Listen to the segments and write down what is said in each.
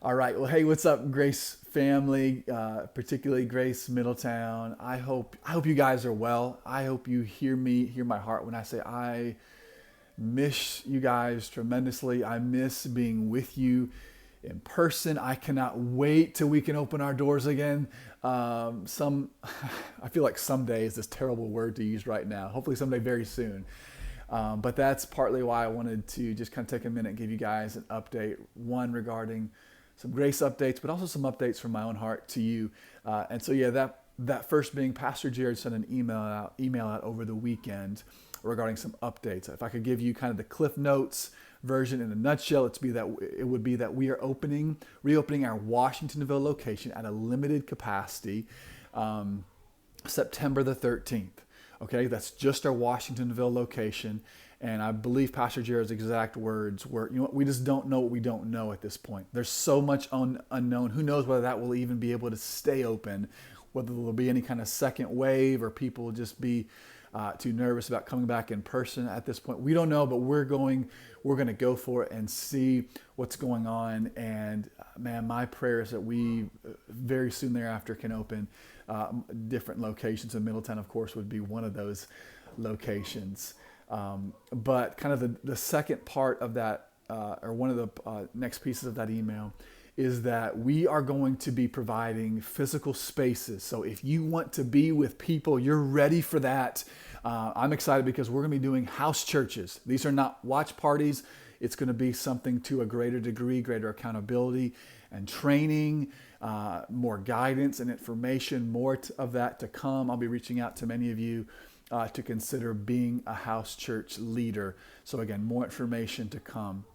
All right. Well, hey, what's up, Grace family? Particularly Grace Middletown. I hope you guys are well. I hope you hear my heart when I say I miss you guys tremendously. I miss being with you in person. I cannot wait till we can open our doors again. I feel like someday is this terrible word to use right now. Hopefully someday very soon. But that's partly why I wanted to just kind of take a minute and give you guys an update. One, regarding some grace updates, but also some updates from my own heart to you. And so, yeah, that first being Pastor Jared sent an email out over the weekend regarding some updates. If I could give you kind of the Cliff Notes version in a nutshell, it would be that we are reopening our Washingtonville location at a limited capacity, September the 13th. Okay, that's just our Washingtonville location. And I believe Pastor Jared's exact words were, we just don't know what we don't know at this point. There's so much unknown. Who knows whether that will even be able to stay open, whether there'll be any kind of second wave or people will just be too nervous about coming back in person at this point. We don't know, but we're going to go for it and see what's going on. And man, my prayer is that we very soon thereafter can open different locations. And Middletown, of course, would be one of those locations. But kind of the second part of that, or one of the next pieces of that email, is that we are going to be providing physical spaces. So if you want to be with people, you're ready for that. I'm excited because we're going to be doing house churches. These are not watch parties. It's going to be something to a greater degree, greater accountability and training, more guidance and information, more of that to come. I'll be reaching out to many of you to consider being a house church leader. So again, more information to come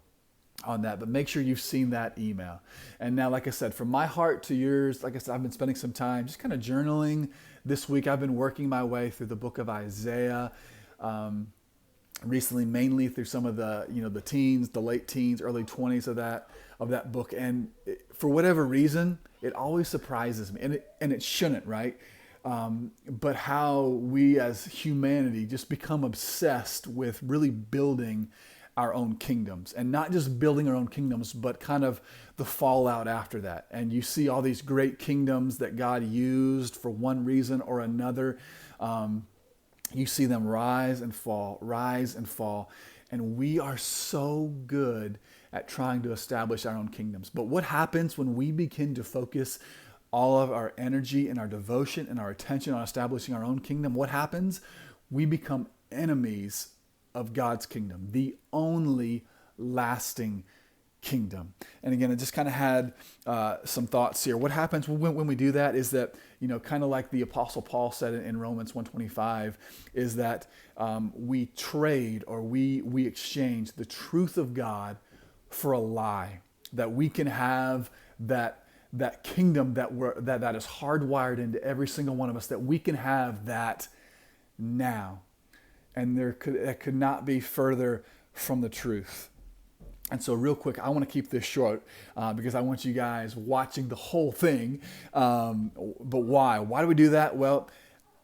on that, but make sure you've seen that email. And now, like I said, from my heart to yours, like I said, I've been spending some time just kind of journaling this week. I've been working my way through the book of Isaiah, recently, mainly through some of the, the teens, the late teens, early 20s of that book. And for whatever reason, it always surprises me, and it shouldn't, right? But how we as humanity just become obsessed with really building our own kingdoms, and not just building our own kingdoms, but kind of the fallout after that. And you see all these great kingdoms that God used for one reason or another. You see them rise and fall. And we are so good at trying to establish our own kingdoms. But what happens when we begin to focus all of our energy and our devotion and our attention on establishing our own kingdom? What happens? We become enemies of God's kingdom, the only lasting kingdom. And again, I just kind of had some thoughts here. What happens when we do that is that, kind of like the Apostle Paul said in Romans 1:25, is that we trade, or we exchange the truth of God for a lie, that we can have that kingdom that is hardwired into every single one of us, that we can have that now. And that could not be further from the truth. And so real quick, I want to keep this short because I want you guys watching the whole thing. But why? Why do we do that? Well,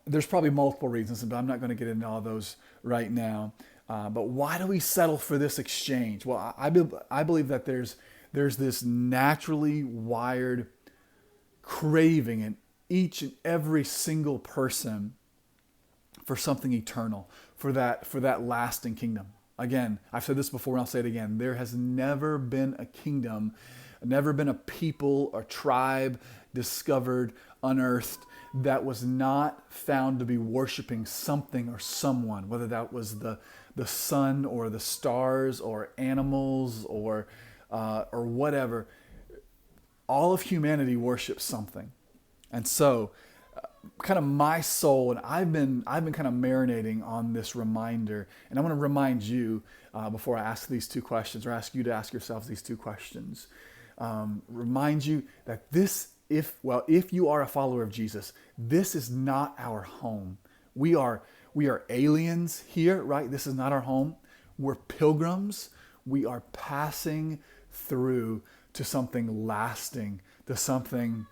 there's probably multiple reasons, but I'm not going to get into all those right now. But why do we settle for this exchange? Well, I believe that there's this naturally wired craving in each and every single person for something eternal, for that lasting kingdom. Again, I've said this before and I'll say it again. There has never been a kingdom, never been a people or tribe discovered, unearthed, that was not found to be worshiping something or someone, whether that was the sun or the stars or animals or whatever. All of humanity worships something. And so kind of my soul, and I've been kind of marinating on this reminder, and I want to remind you before I ask these two questions, or ask you to ask yourselves these two questions. Remind you that if you are a follower of Jesus, this is not our home. We are aliens here, right? This is not our home. We're pilgrims. We are passing through to something lasting, to something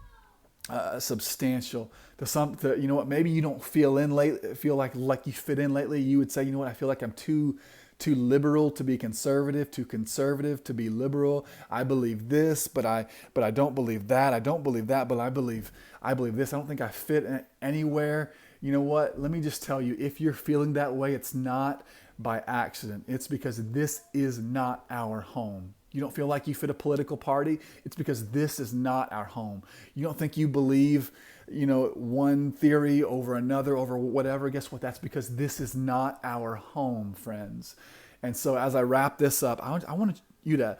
substantial, to maybe you don't feel like you fit in lately. You would say, I feel like I'm too too liberal to be conservative, too conservative to be liberal. I believe this, but I don't believe that. I don't believe that, but I believe this. I don't think I fit anywhere. You know what? Let me just tell you, if you're feeling that way, it's not by accident. It's because this is not our home. You don't feel like you fit a political party, it's because this is not our home. You don't think you believe, one theory over another, over whatever. Guess what? That's because this is not our home, friends. And so as I wrap this up, I want you to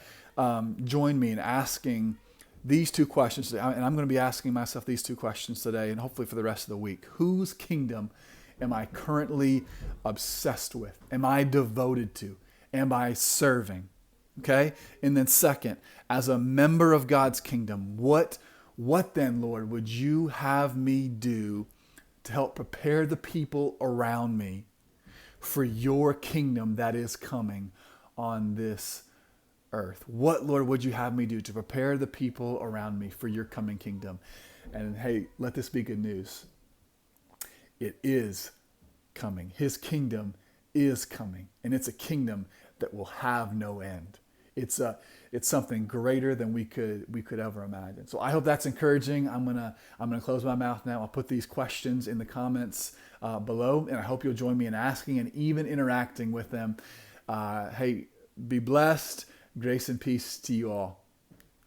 join me in asking these two questions today. And I'm going to be asking myself these two questions today and hopefully for the rest of the week. Whose kingdom am I currently obsessed with? Am I devoted to? Am I serving? Okay? And then second, as a member of God's kingdom, what then, Lord, would you have me do to help prepare the people around me for your kingdom that is coming on this earth? What, Lord, would you have me do to prepare the people around me for your coming kingdom? And hey, let this be good news. It is coming. His kingdom is coming, and it's a kingdom that will have no end. It's something greater than we could ever imagine. So I hope that's encouraging. I'm gonna close my mouth now. I'll put these questions in the comments below, and I hope you'll join me in asking and even interacting with them. Hey, be blessed. Grace and peace to you all.